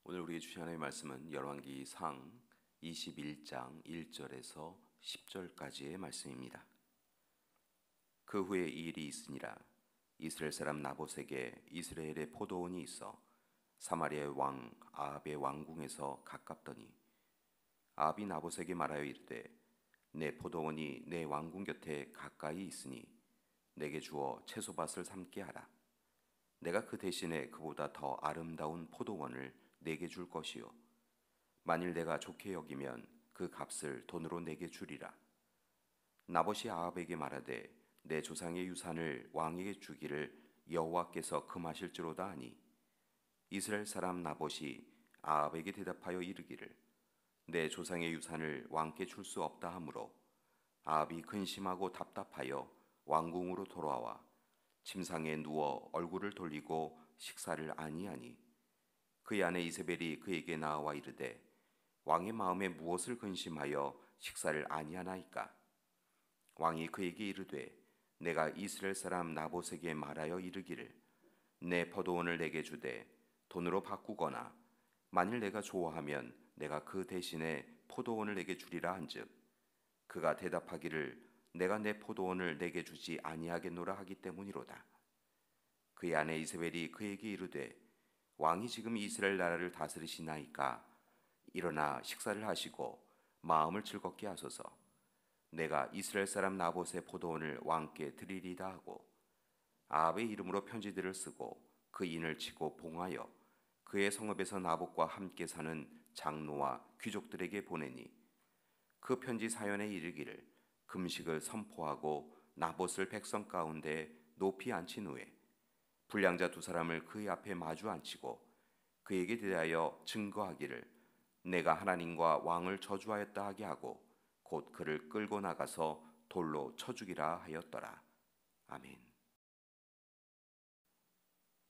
오늘 우리의 주신 하나님의 말씀은 열왕기상 21장 1절에서 10절까지의 말씀입니다. 그 후에 이 일이 있으니라. 이스라엘 사람 나봇에게 이스라엘의 포도원이 있어 사마리아의 왕 아합의 왕궁에서 가깝더니 아합이 나봇에게 말하여 이르되 내 포도원이 내 왕궁 곁에 가까이 있으니 내게 주어 채소밭을 삼게 하라. 내가 그 대신에 그보다 더 아름다운 포도원을 내게 줄 것이요 만일 내가 좋게 여기면 그 값을 돈으로 내게 주리라. 나봇이 아합에게 말하되 내 조상의 유산을 왕에게 주기를 여호와께서 금하실지로다 하니 이스라엘 사람 나봇이 아합에게 대답하여 이르기를 내 조상의 유산을 왕께 줄 수 없다 하므로 아합이 근심하고 답답하여 왕궁으로 돌아와 침상에 누워 얼굴을 돌리고 식사를 아니하니 그의 아내 이세벨이 그에게 나와 이르되 왕의 마음에 무엇을 근심하여 식사를 아니하나이까? 왕이 그에게 이르되 내가 이스라엘 사람 나봇에게 말하여 이르기를 내 포도원을 내게 주되 돈으로 바꾸거나 만일 내가 좋아하면 내가 그 대신에 포도원을 내게 주리라 한즉 그가 대답하기를 내가 내 포도원을 내게 주지 아니하겠노라 하기 때문이로다. 그의 아내 이세벨이 그에게 이르되 왕이 지금 이스라엘 나라를 다스리시나이까? 일어나 식사를 하시고 마음을 즐겁게 하소서. 내가 이스라엘 사람 나봇의 포도원을 왕께 드리리다 하고 아합의 이름으로 편지들을 쓰고 그 인을 치고 봉하여 그의 성읍에서 나봇과 함께 사는 장로와 귀족들에게 보내니 그 편지 사연에 이르기를 금식을 선포하고 나봇을 백성 가운데 높이 앉힌 후에 불량자 두 사람을 그의 앞에 마주 앉히고 그에게 대하여 증거하기를 내가 하나님과 왕을 저주하였다 하게 하고 곧 그를 끌고 나가서 돌로 쳐 죽이라 하였더라. 아멘.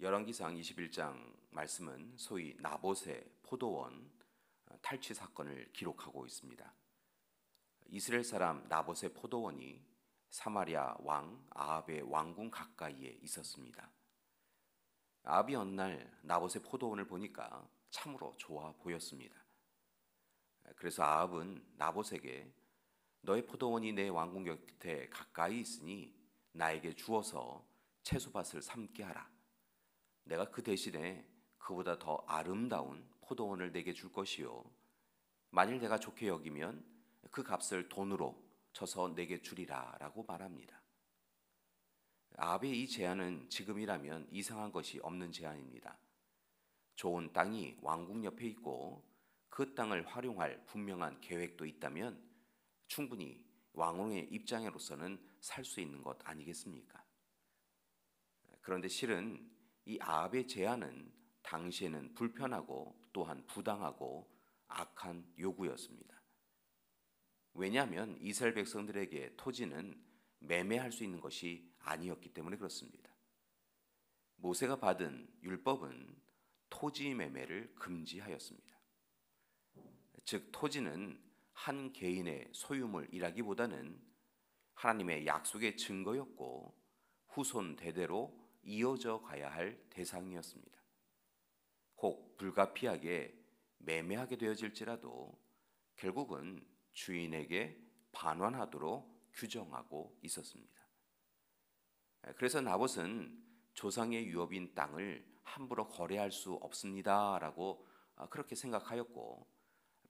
열왕기상 21장 말씀은 소위 나봇의 포도원 탈취 사건을 기록하고 있습니다. 이스라엘 사람 나봇의 포도원이 사마리아 왕 아합의 왕궁 가까이에 있었습니다. 아합이 어느 날 나봇의 포도원을 보니까 참으로 좋아 보였습니다. 그래서 아합은 나봇에게 너의 포도원이 내 왕궁 곁에 가까이 있으니 나에게 주어서 채소밭을 삼게 하라. 내가 그 대신에 그보다 더 아름다운 포도원을 내게 줄 것이요 만일 내가 좋게 여기면 그 값을 돈으로 쳐서 내게 주리라 라고 말합니다. 아합의 이 제안은 지금이라면 이상한 것이 없는 제안입니다. 좋은 땅이 왕궁 옆에 있고 그 땅을 활용할 분명한 계획도 있다면 충분히 왕궁의 입장으로서는 살 수 있는 것 아니겠습니까? 그런데 실은 이 아합의 제안은 당시에는 불편하고 또한 부당하고 악한 요구였습니다. 왜냐하면 이스라엘 백성들에게 토지는 매매할 수 있는 것이 아니었기 때문에 그렇습니다. 모세가 받은 율법은 토지 매매를 금지하였습니다. 즉 토지는 한 개인의 소유물이라기보다는 하나님의 약속의 증거였고 후손 대대로 이어져 가야 할 대상이었습니다. 혹 불가피하게 매매하게 되어질지라도 결국은 주인에게 반환하도록 규정하고 있었습니다. 그래서 나봇은 조상의 유업인 땅을 함부로 거래할 수 없습니다라고 그렇게 생각하였고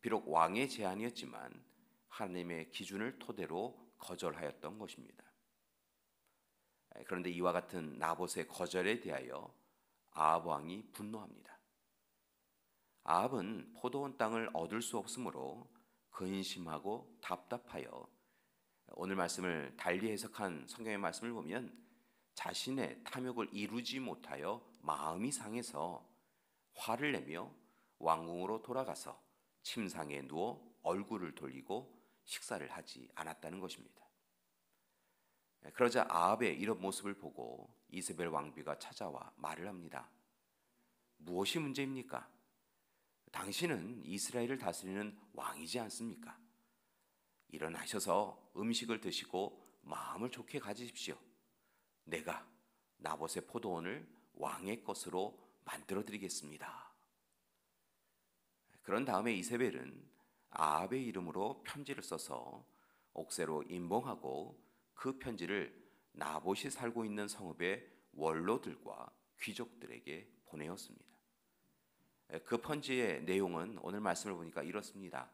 비록 왕의 제안이었지만 하나님의 기준을 토대로 거절하였던 것입니다. 그런데 이와 같은 나봇의 거절에 대하여 아합 왕이 분노합니다. 아합은 포도원 땅을 얻을 수 없으므로 근심하고 답답하여 오늘 말씀을 달리 해석한 성경의 말씀을 보면 자신의 탐욕을 이루지 못하여 마음이 상해서 화를 내며 왕궁으로 돌아가서 침상에 누워 얼굴을 돌리고 식사를 하지 않았다는 것입니다. 그러자 아합의 이런 모습을 보고 이세벨 왕비가 찾아와 말을 합니다. 무엇이 문제입니까? 당신은 이스라엘을 다스리는 왕이지 않습니까? 일어나셔서 음식을 드시고 마음을 좋게 가지십시오. 내가 나봇의 포도원을 왕의 것으로 만들어 드리겠습니다. 그런 다음에 이세벨은 아합의 이름으로 편지를 써서 옥새로 임봉하고 그 편지를 나봇이 살고 있는 성읍의 원로들과 귀족들에게 보내었습니다. 그 편지의 내용은 오늘 말씀을 보니까 이렇습니다.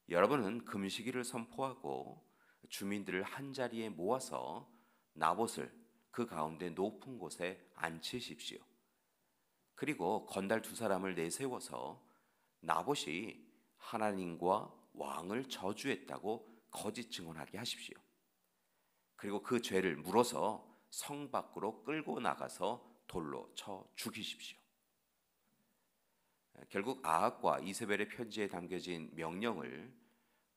여러분은 금식일을 선포하고 주민들을 한자리에 모아서 나봇을 그 가운데 높은 곳에 앉히십시오. 그리고 건달 두 사람을 내세워서 나봇이 하나님과 왕을 저주했다고 거짓 증언하게 하십시오. 그리고 그 죄를 물어서 성 밖으로 끌고 나가서 돌로 쳐 죽이십시오. 결국 아합과 이세벨의 편지에 담겨진 명령을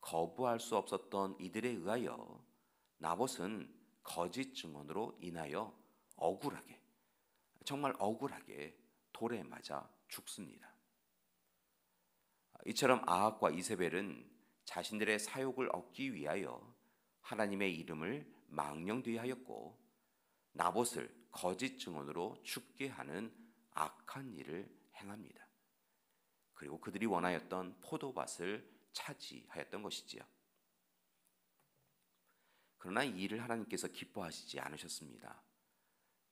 거부할 수 없었던 이들에 의하여 나봇은 거짓 증언으로 인하여 억울하게, 정말 억울하게 돌에 맞아 죽습니다. 이처럼 아합과 이세벨은 자신들의 사욕을 얻기 위하여 하나님의 이름을 망령되이 하였고 나봇을 거짓 증언으로 죽게 하는 악한 일을 행합니다. 그리고 그들이 원하였던 포도밭을 차지하였던 것이지요. 그러나 이 일을 하나님께서 기뻐하시지 않으셨습니다.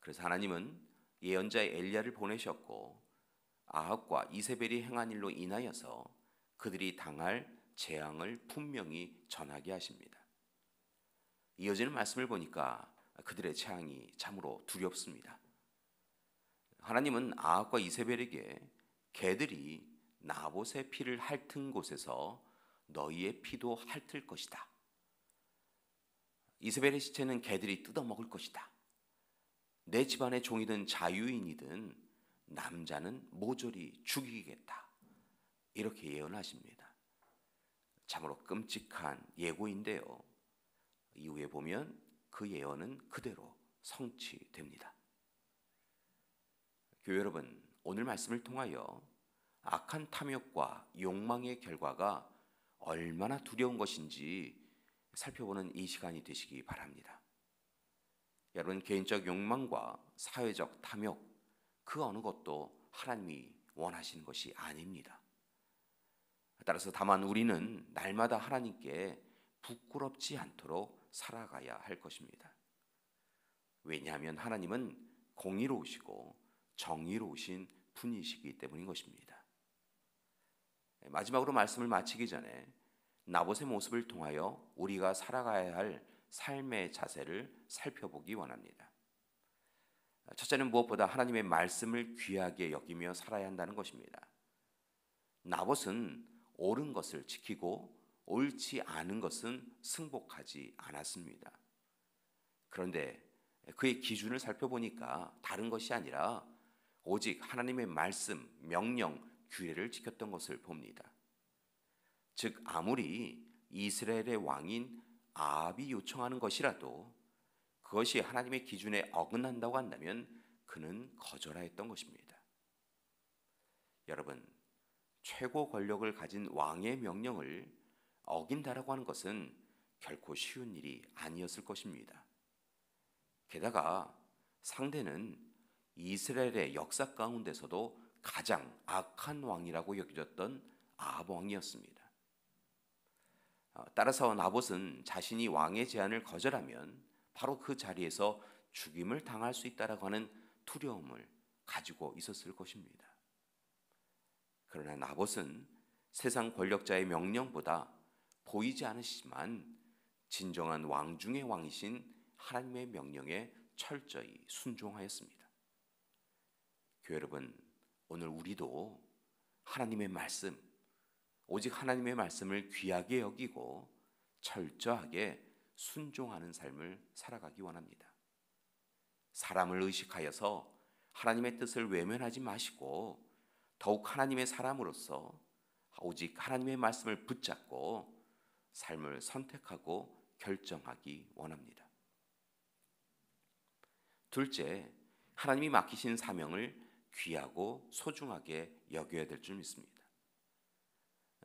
그래서 하나님은 예언자의 엘리야를 보내셨고 아합과 이세벨이 행한 일로 인하여서 그들이 당할 재앙을 분명히 전하게 하십니다. 이어지는 말씀을 보니까 그들의 재앙이 참으로 두렵습니다. 하나님은 아합과 이세벨에게 개들이 나봇의 피를 핥은 곳에서 너희의 피도 핥을 것이다. 이세벨의 시체는 개들이 뜯어먹을 것이다. 내 집안의 종이든 자유인이든 남자는 모조리 죽이겠다. 이렇게 예언하십니다. 참으로 끔찍한 예고인데요. 이후에 보면 그 예언은 그대로 성취됩니다. 교회 여러분, 오늘 말씀을 통하여 악한 탐욕과 욕망의 결과가 얼마나 두려운 것인지 살펴보는 이 시간이 되시기 바랍니다. 여러분, 개인적 욕망과 사회적 탐욕, 그 어느 것도 하나님이 원하시는 것이 아닙니다. 따라서 다만 우리는 날마다 하나님께 부끄럽지 않도록 살아가야 할 것입니다. 왜냐하면 하나님은 공의로우시고 정의로우신 분이시기 때문인 것입니다. 마지막으로 말씀을 마치기 전에 나봇의 모습을 통하여 우리가 살아가야 할 삶의 자세를 살펴보기 원합니다. 첫째는 무엇보다 하나님의 말씀을 귀하게 여기며 살아야 한다는 것입니다. 나봇은 옳은 것을 지키고 옳지 않은 것은 승복하지 않았습니다. 그런데 그의 기준을 살펴보니까 다른 것이 아니라 오직 하나님의 말씀, 명령, 규례를 지켰던 것을 봅니다. 즉 아무리 이스라엘의 왕인 아합이 요청하는 것이라도 그것이 하나님의 기준에 어긋난다고 한다면 그는 거절하였던 것입니다. 여러분, 최고 권력을 가진 왕의 명령을 어긴다라고 하는 것은 결코 쉬운 일이 아니었을 것입니다. 게다가 상대는 이스라엘의 역사 가운데서도 가장 악한 왕이라고 여겨졌던 아합 왕이었습니다. 따라서 나봇은 자신이 왕의 제안을 거절하면 바로 그 자리에서 죽임을 당할 수 있다라고 하는 두려움을 가지고 있었을 것입니다. 그러나 나봇은 세상 권력자의 명령보다 보이지 않으시지만 진정한 왕 중의 왕이신 하나님의 명령에 철저히 순종하였습니다. 교회 여러분, 오늘 우리도 하나님의 말씀, 오직 하나님의 말씀을 귀하게 여기고 철저하게 순종하는 삶을 살아가기 원합니다. 사람을 의식하여서 하나님의 뜻을 외면하지 마시고 더욱 하나님의 사람으로서 오직 하나님의 말씀을 붙잡고 삶을 선택하고 결정하기 원합니다. 둘째, 하나님이 맡기신 사명을 귀하고 소중하게 여겨야 될 줄 믿습니다.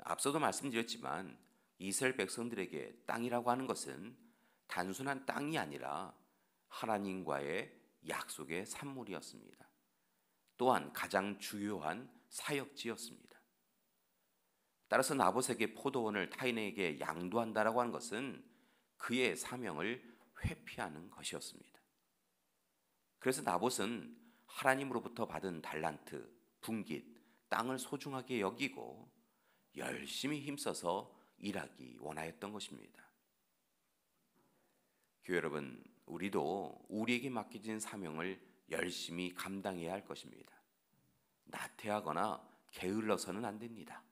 앞서도 말씀드렸지만 이스라엘 백성들에게 땅이라고 하는 것은 단순한 땅이 아니라 하나님과의 약속의 산물이었습니다. 또한 가장 주요한 사역지였습니다. 따라서 나봇에게 포도원을 타인에게 양도한다라고 하는 것은 그의 사명을 회피하는 것이었습니다. 그래서 나봇은 하나님으로부터 받은 달란트, 분깃, 땅을 소중하게 여기고 열심히 힘써서 일하기 원하였던 것입니다. 교회 여러분, 우리도 우리에게 맡겨진 사명을 열심히 감당해야 할 것입니다. 나태하거나 게을러서는 안 됩니다.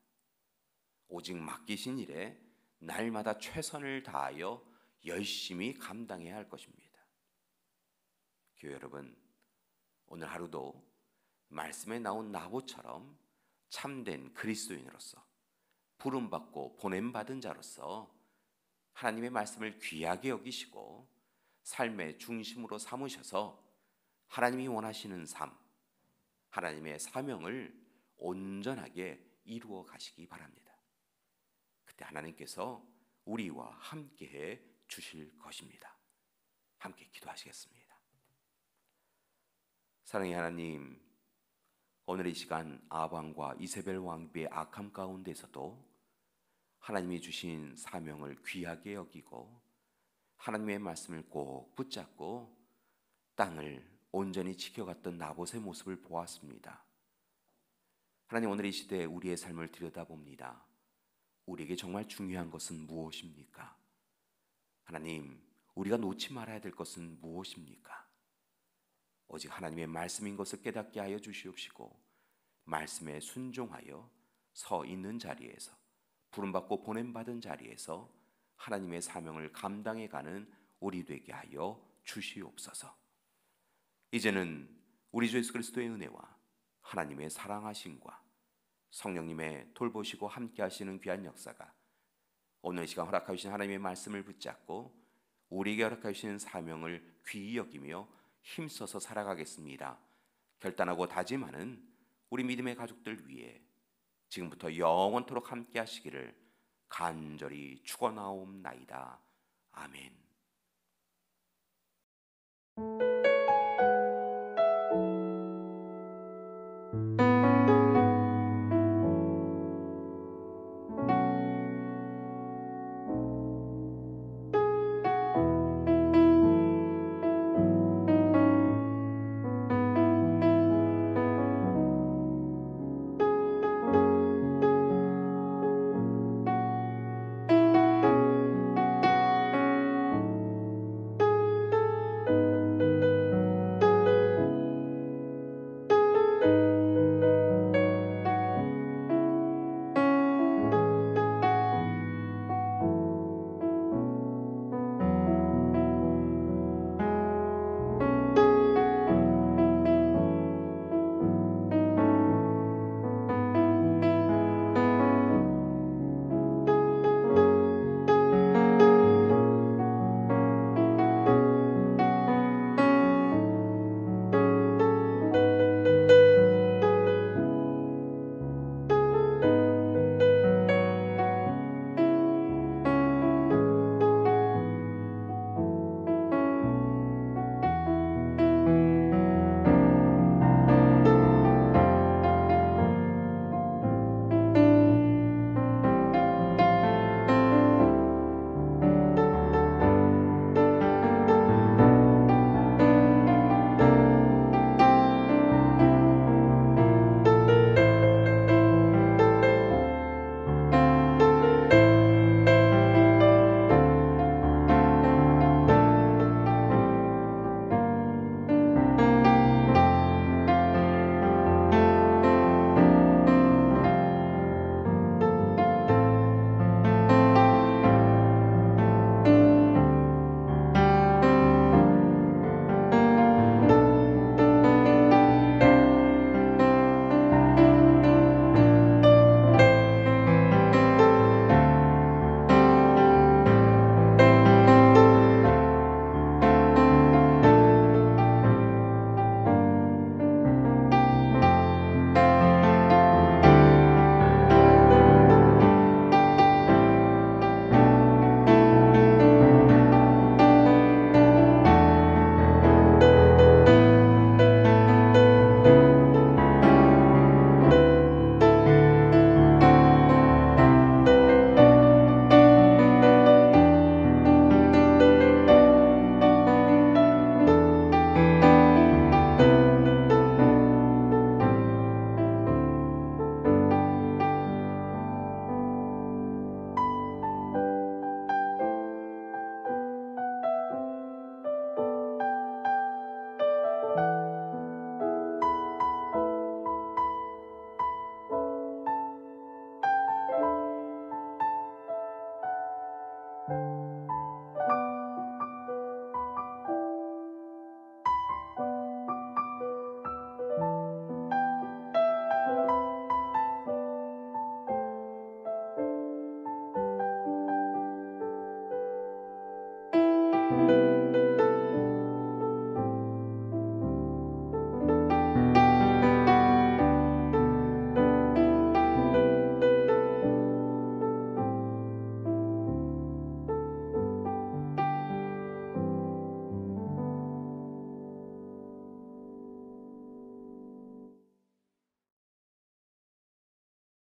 오직 맡기신 일에 날마다 최선을 다하여 열심히 감당해야 할 것입니다. 교회 여러분, 오늘 하루도 말씀에 나온 나봇처럼 참된 그리스도인으로서 부름받고 보냄받은 자로서 하나님의 말씀을 귀하게 여기시고 삶의 중심으로 삼으셔서 하나님이 원하시는 삶, 하나님의 사명을 온전하게 이루어 가시기 바랍니다. 그때 하나님께서 우리와 함께해 주실 것입니다. 함께 기도하시겠습니다. 사랑의 하나님, 오늘 이 시간 아방과 이세벨 왕비의 악함 가운데서도 하나님이 주신 사명을 귀하게 여기고 하나님의 말씀을 꼭 붙잡고 땅을 온전히 지켜갔던 나봇의 모습을 보았습니다. 하나님, 오늘 이 시대에 우리의 삶을 들여다봅니다. 우리에게 정말 중요한 것은 무엇입니까? 하나님, 우리가 놓지 말아야 될 것은 무엇입니까? 오직 하나님의 말씀인 것을 깨닫게 하여 주시옵시고 말씀에 순종하여 서 있는 자리에서 부름받고 보냄받은 자리에서 하나님의 사명을 감당해가는 우리 되게 하여 주시옵소서. 이제는 우리 주 예수 그리스도의 은혜와 하나님의 사랑하심과 성령님의 돌보시고 함께 하시는 귀한 역사가 오늘 시간 허락하신 하나님의 말씀을 붙잡고 우리에게 허락하시는 사명을 귀히 여기며 힘써서 살아가겠습니다. 결단하고 다짐하는 우리 믿음의 가족들 위해 지금부터 영원토록 함께 하시기를 간절히 축원하옵나이다. 아멘.